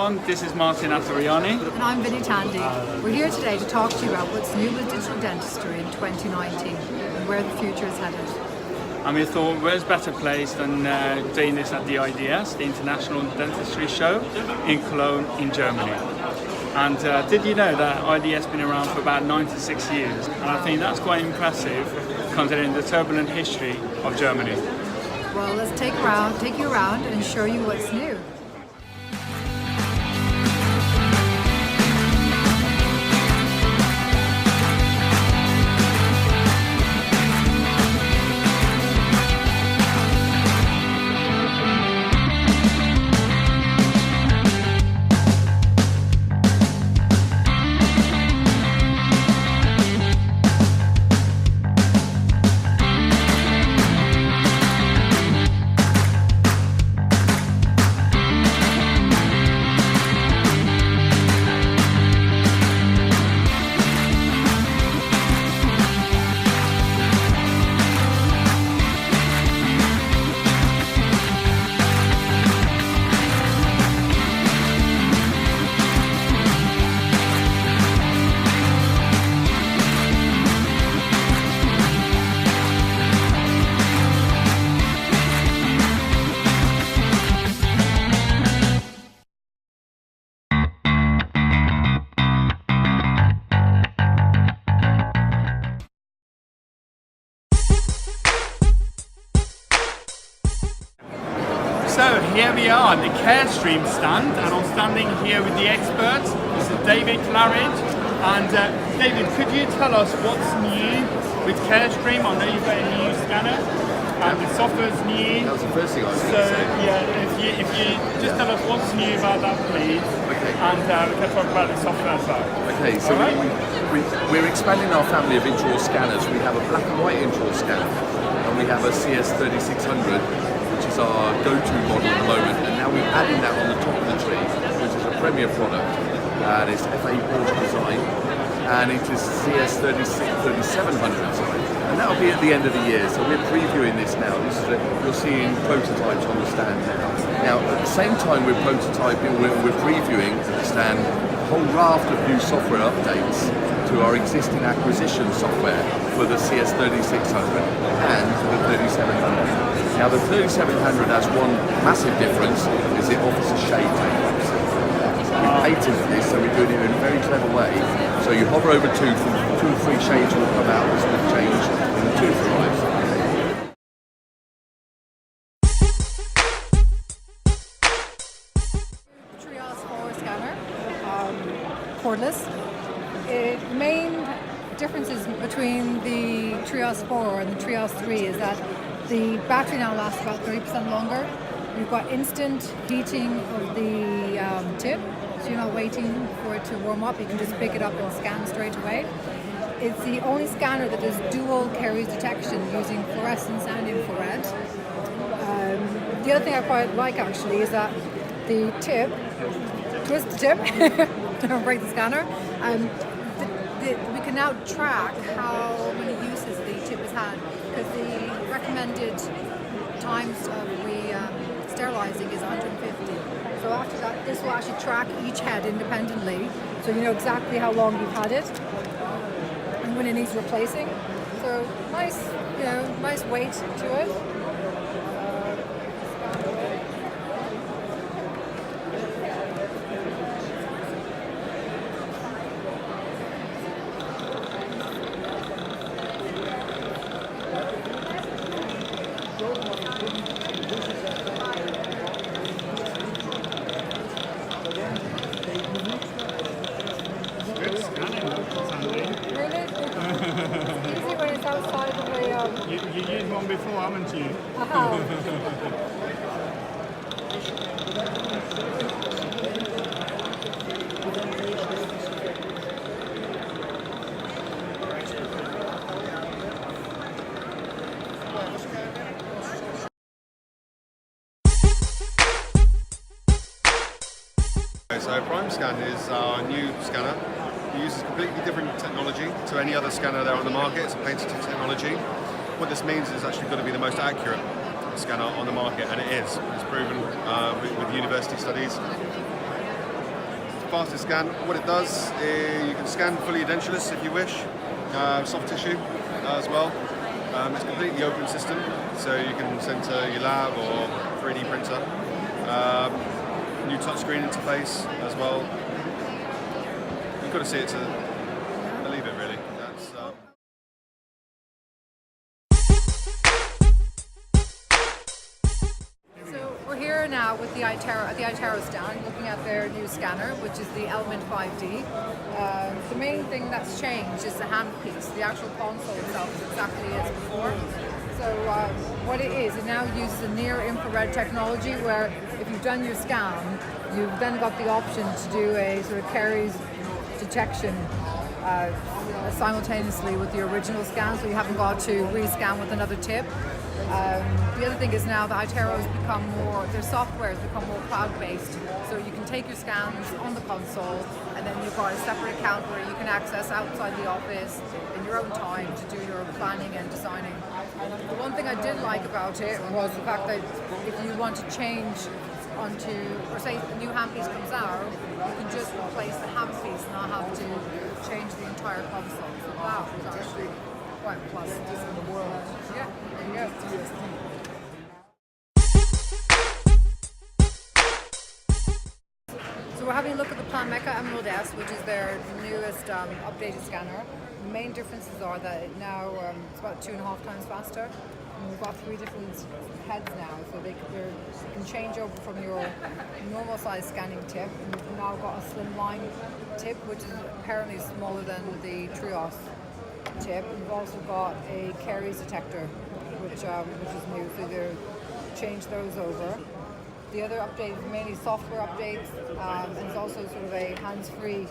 Cologne. This is Martin Atariani. And I'm Vinnie Tandy. We're here today to talk to you about what's new with digital dentistry in 2019 and where the future is headed. And we thought, where's better place than doing this at the IDS, the International Dentistry Show in Cologne in Germany. And did you know that IDS has been around for about 96 years? And I think that's quite impressive considering the turbulent history of Germany. Well, let's take you around and show you what's new. So here we are at the CareStream stand, and I'm standing here with the experts. This is David Claridge. And David, could you tell us what's new with CareStream? I know you've got a new scanner, and the software's new. That was the first thing I was So yeah, if you just tell us what's new about that, please. Okay. And we can talk about the software side. Okay, so All right? we're expanding our family of intraoral scanners. We have a black and white intraoral scanner, and we have a CS3600. Which is our go-to model at the moment, and now we're adding that on the top of the tree, which is a premier product, and it's FA Porsche design, and it is CS3700 design, and that'll be at the end of the year. So we're previewing this now. You're seeing prototypes on the stand now. Now at the same time we're prototyping, we're previewing at the stand a whole raft of new software updates to our existing acquisition software for the CS3600 and the 3700. Now the 3700 has one massive difference, is it offers a shade technology. We patented this, so we're doing it in a very clever way. So you hover over tooth and 2 or 3 shades will come out as the change in the tooth arrives. Trios 4 scanner, cordless. The main differences between the Trios 4 and the Trios 3 is that the battery now lasts about 30% longer. You've got instant heating of the tip, so you're not waiting for it to warm up. You can just pick it up and scan straight away. It's the only scanner that does dual caries detection using fluorescence and infrared. The other thing I quite like actually is that the tip, twist the tip, don't break the scanner. We can now track how many uses the tip has had, because the recommended times of sterilizing is 150. So after that, this will actually track each head independently, so you know exactly how long you've had it and when it needs replacing. So nice, nice weight to it. You used one before, haven't you? So PrimeScan is our new scanner. It uses completely different technology to any other scanner there on the market. It's a patented technology. What this means is it's actually going to be the most accurate scanner on the market, and it is. It's proven with university studies. fastest scan. What it does is you can scan fully edentulous if you wish, soft tissue as well. It's a completely open system, so you can send to your lab or 3D printer. New touchscreen interface as well. You've got to see it to believe it, really. That's, So we're here now with the at the iTero stand, looking at their new scanner, which is the Element 5D. The main thing that's changed is the handpiece. The actual console itself is exactly as before. So what it now uses a near-infrared technology where if you've done your scan, you've then got the option to do a sort of caries detection simultaneously with the original scan, so you haven't got to rescan with another tip. The other thing is now the iTero has become more, their software has become more cloud-based, so you can take your scans on the console and then you've got a separate account where you can access outside the office in your own time to do your planning and designing. The one thing I did like about it was the fact that if you want to change onto, or say a new handpiece comes out, you can just replace the handpiece and not have to change the entire console. So that was actually quite pleasant. In the world. Yeah, there you go. So we're having a look at the Planmeca Emerald S, which is their newest updated scanner. The main differences are that it now it's about 2.5 times faster. And we've got 3 different heads now, so you can change over from your normal size scanning tip, and we've now got a slimline tip, which is apparently smaller than the Trios tip. We've also got a caries detector, which is new, so they've changed those over. The other update is mainly software updates, and it's also sort of a hands-free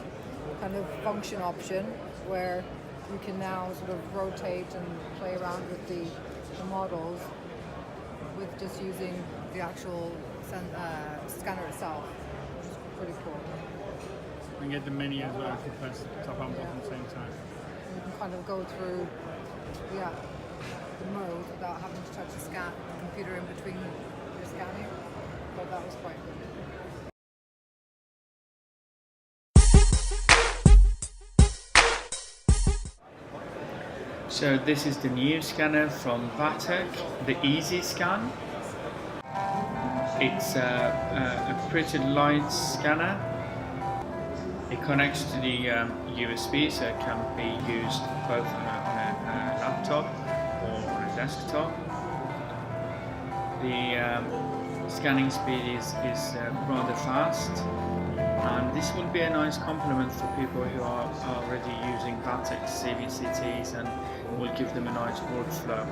kind of function option where you can now sort of rotate and play around with the models with just using the actual scanner itself, which is pretty cool. And get the menu as well if you press top and bottom at the same time. And you can kind of go through the mode without having to touch the computer in between your scanning. But that was quite good. So this is the new scanner from Vatek, the Easy Scan. It's a pretty light scanner. It connects to the USB, so it can be used both on a laptop or on a desktop. The scanning speed is rather fast, and this will be a nice complement for people who are already using Vatek CVCTs, and will give them a nice workflow.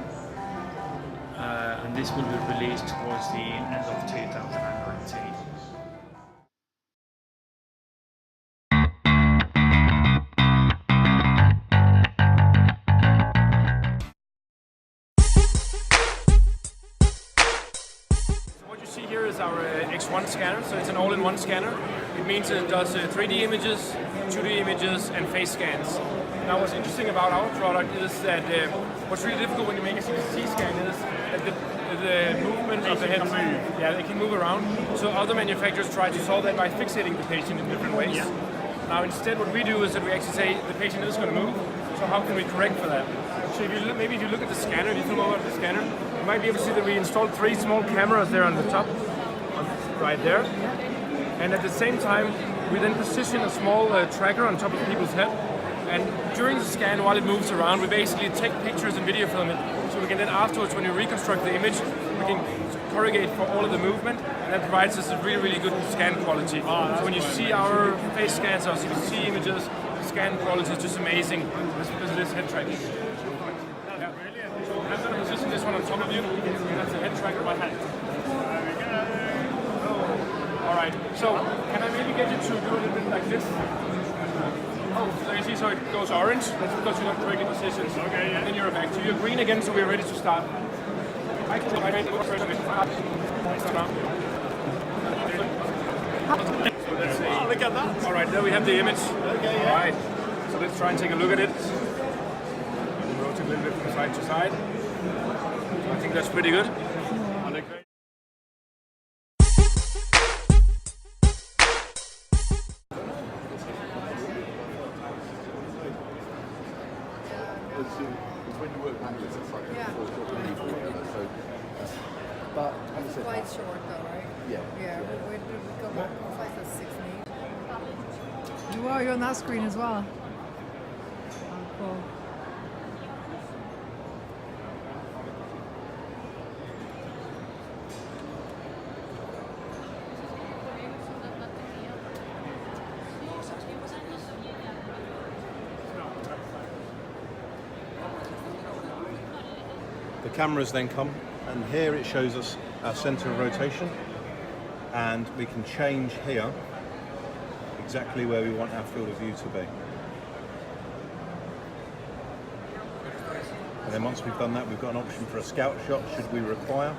And this will be released towards the end of 2019. What you see here is our X1 scanner, so it's an all-in-one scanner. It means it does 3D images, 2D images, and face scans. Now what's interesting about our product is that what's really difficult when you make a CT scan is that the movement of the head, they can move around. So other manufacturers try to solve that by fixating the patient in different ways. Yeah. Now instead what we do is that we actually say the patient is going to move, so how can we correct for that? So if you look at the scanner, if you film over the scanner, you might be able to see that we installed 3 small cameras there on the top, right there. And at the same time, we then position a small tracker on top of people's head. And during the scan, while it moves around, we basically take pictures and video film it. So we can then afterwards, when we reconstruct the image, we can corrugate for all of the movement, and that provides us a really, really good scan quality. So when you see our face scans, our CBC images, the scan quality is just amazing because of this head tracking. Yeah. So I'm going to position this one on top of you, and that's a head tracker by hand. Alright, so can I maybe get you to do a little bit like this? Oh, so you see, so it goes orange, that's because you're not correctly positioned. Okay, yeah. And then you're back to you're green again, so we're ready to start. Oh, look at that. Alright, there we have the image. Okay, yeah. Alright, so let's try and take a look at it. Rotate a little bit from side to side. So I think that's pretty good. It's when you work backwards, it's like Yeah. so. But It's quite short though, right? yeah. Yeah, we go back, it's like the 6 meter. Wow, you're on that screen as well. Oh, cool. The cameras then come, and here it shows us our centre of rotation, and we can change here exactly where we want our field of view to be. And then once we've done that, we've got an option for a scout shot should we require,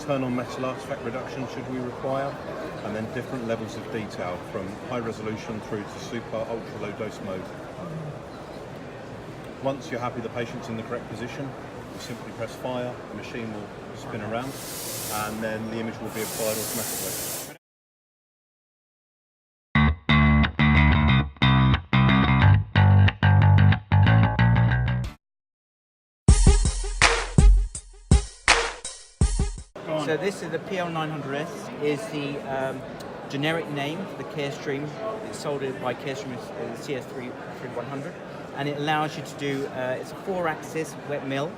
turn on metal artifact reduction should we require, and then different levels of detail from high resolution through to super ultra low dose mode. Once you're happy the patient's in the correct position, you simply press fire, the machine will spin around, and then the image will be applied automatically. So this is the PL900S, is the generic name for the Carestream. It's sold by Carestream as CS3100, and it allows you to do, it's a 4-axis wet mill,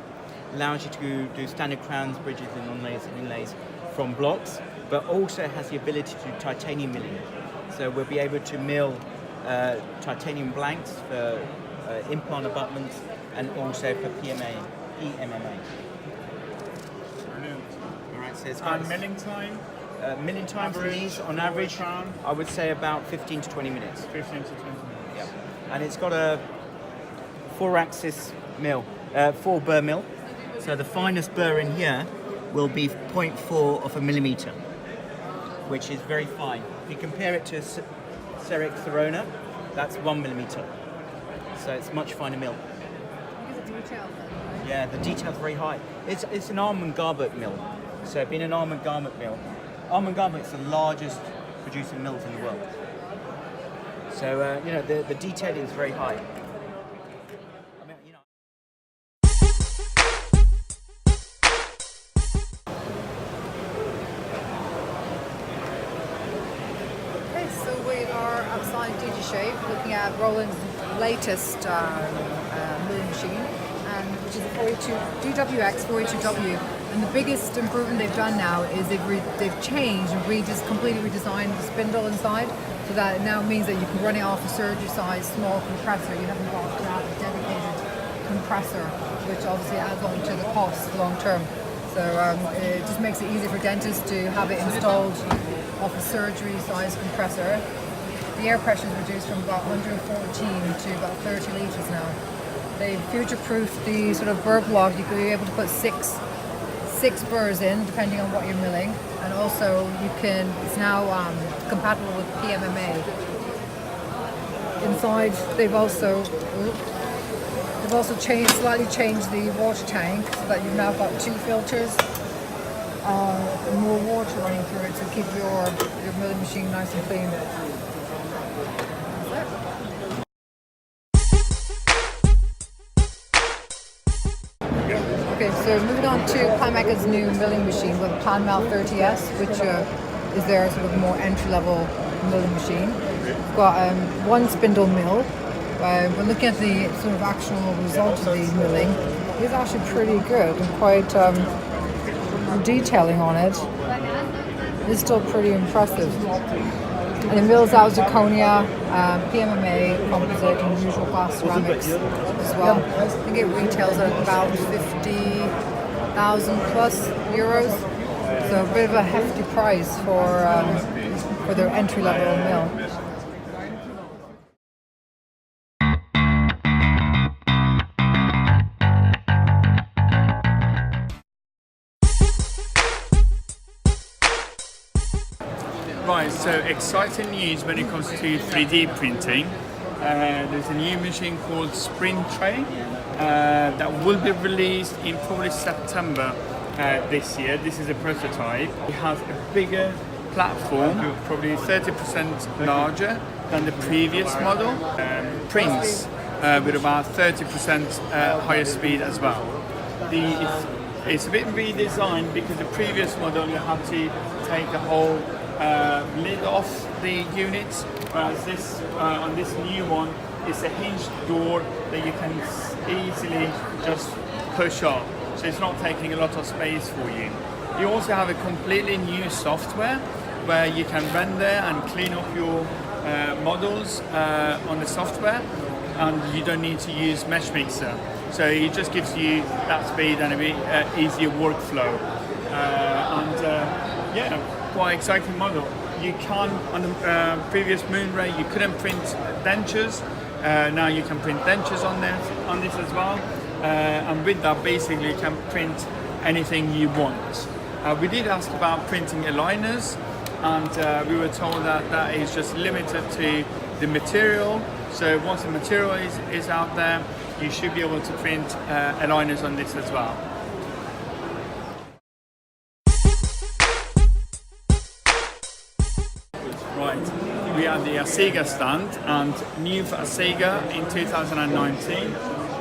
allows you to do standard crowns, bridges and inlays from blocks, but also has the ability to do titanium milling. So we'll be able to mill titanium blanks for implant abutments and also for PMMA. So it's got milling time? Milling time for these, on average, I would say about 15 to 20 minutes. 15 to 20 minutes. Yeah. And it's got a 4-axis mill, 4 burr mill. So the finest burr in here will be 0.4 of a millimeter, which is very fine. If you compare it to Ceric Thorona, that's 1 millimeter. So it's much finer mill. Look at the detail then, right? Yeah, the detail's very high. It's an almond garment mill. So being an almond garment mill, almond garment's the largest producing mills in the world. So you know, the detailing is very high. I mean, you know. Okay, so we are outside DigiShape looking at Roland's latest milling machine, which is a 42 DWX 42W. And the biggest improvement they've done now is they've changed and completely redesigned the spindle inside, so that it now means that you can run it off a surgery size small compressor. You haven't got to have a dedicated compressor, which obviously adds on to the cost long term. So it just makes it easy for dentists to have it installed off a surgery size compressor. The air pressure is reduced from about 114 to about 30 litres now. They future-proofed the sort of burr block. You could be able to put six burrs in, depending on what you're milling, and also it's now compatible with PMMA. Inside, they've also slightly changed the water tank so that you've now got 2 filters, more water running through it to keep your milling machine nice and clean. Okay, so moving on to Planmeca's new milling machine with Planmel 30S, which is their sort of more entry-level milling machine. We've got 1 spindle mill. We're looking at the sort of actual result of the milling. It's actually pretty good and quite detailing on it. It's still pretty impressive. And it mills out zirconia, PMMA, composite, and usual glass ceramics as well. I think it retails at about 50,000 plus euros. So a bit of a hefty price for their entry-level mill. Right, so exciting news when it comes to 3D printing. There's a new machine called Sprint Tray that will be released in probably September this year. This is a prototype. It has a bigger platform, probably 30% larger than the previous model. Prints with about 30% higher speed as well. It's a bit redesigned because the previous model you had to take the whole lid off the unit, whereas this on this new one it's a hinged door that you can easily just push up, so it's not taking a lot of space for you. You also have a completely new software where you can render and clean up your models on the software, and you don't need to use Mesh Mixer. So it just gives you that speed and a bit easier workflow. Yeah, quite exciting model. You can, on the previous Moonray, you couldn't print dentures. Now you can print dentures on this as well. And with that, basically, you can print anything you want. We did ask about printing aligners, and we were told that that is just limited to the material. So once the material is out there, you should be able to print aligners on this as well. Right, we are the Asega stand, and new for Asega in 2019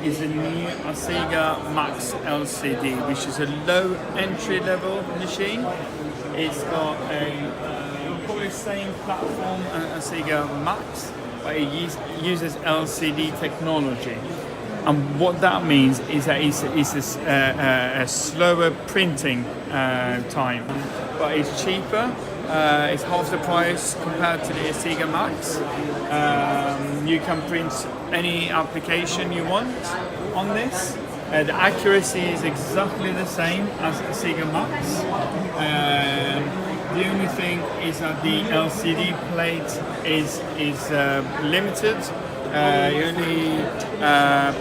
is the new Asega Max LCD, which is a low entry level machine. It's got probably the same platform as Asega Max, but it uses LCD technology. And what that means is that it's a slower printing time, but it's cheaper. It's half the price compared to the Asega Max. You can print any application you want on this. The accuracy is exactly the same as the Asega Max. The only thing is that the LCD plate is limited. It only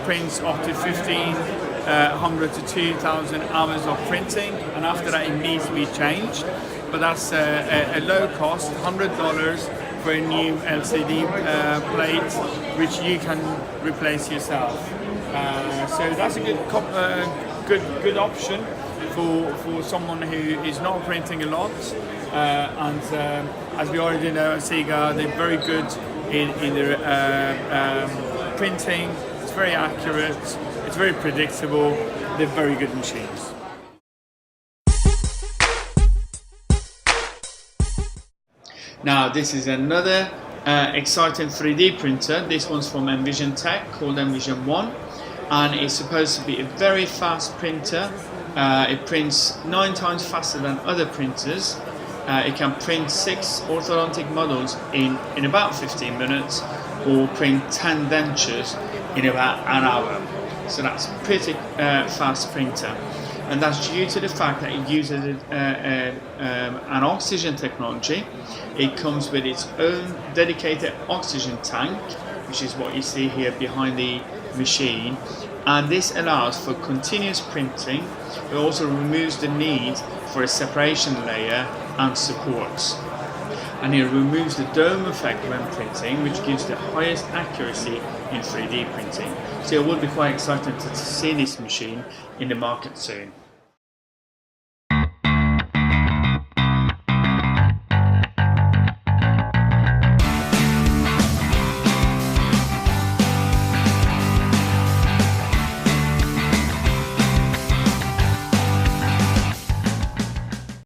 prints up to 1,500 to 2,000 hours of printing, and after that it needs to be changed. But that's a low cost, $100 for a new LCD plate, which you can replace yourself. So that's a good option for someone who is not printing a lot. And as we already know, Asega, they're very good in their printing. It's very accurate, it's very predictable, they're very good machines. Now this is another exciting 3D printer. This one's from Envision Tech, called Envision 1, and it's supposed to be a very fast printer. It prints 9 times faster than other printers. It can print 6 orthodontic models in about 15 minutes, or print 10 dentures in about an hour. So that's a pretty fast printer. And that's due to the fact that it uses an oxygen technology. It comes with its own dedicated oxygen tank, which is what you see here behind the machine. And this allows for continuous printing. It also removes the need for a separation layer and supports. And it removes the dome effect when printing, which gives the highest accuracy in 3D printing. So it will be quite exciting to see this machine in the market soon.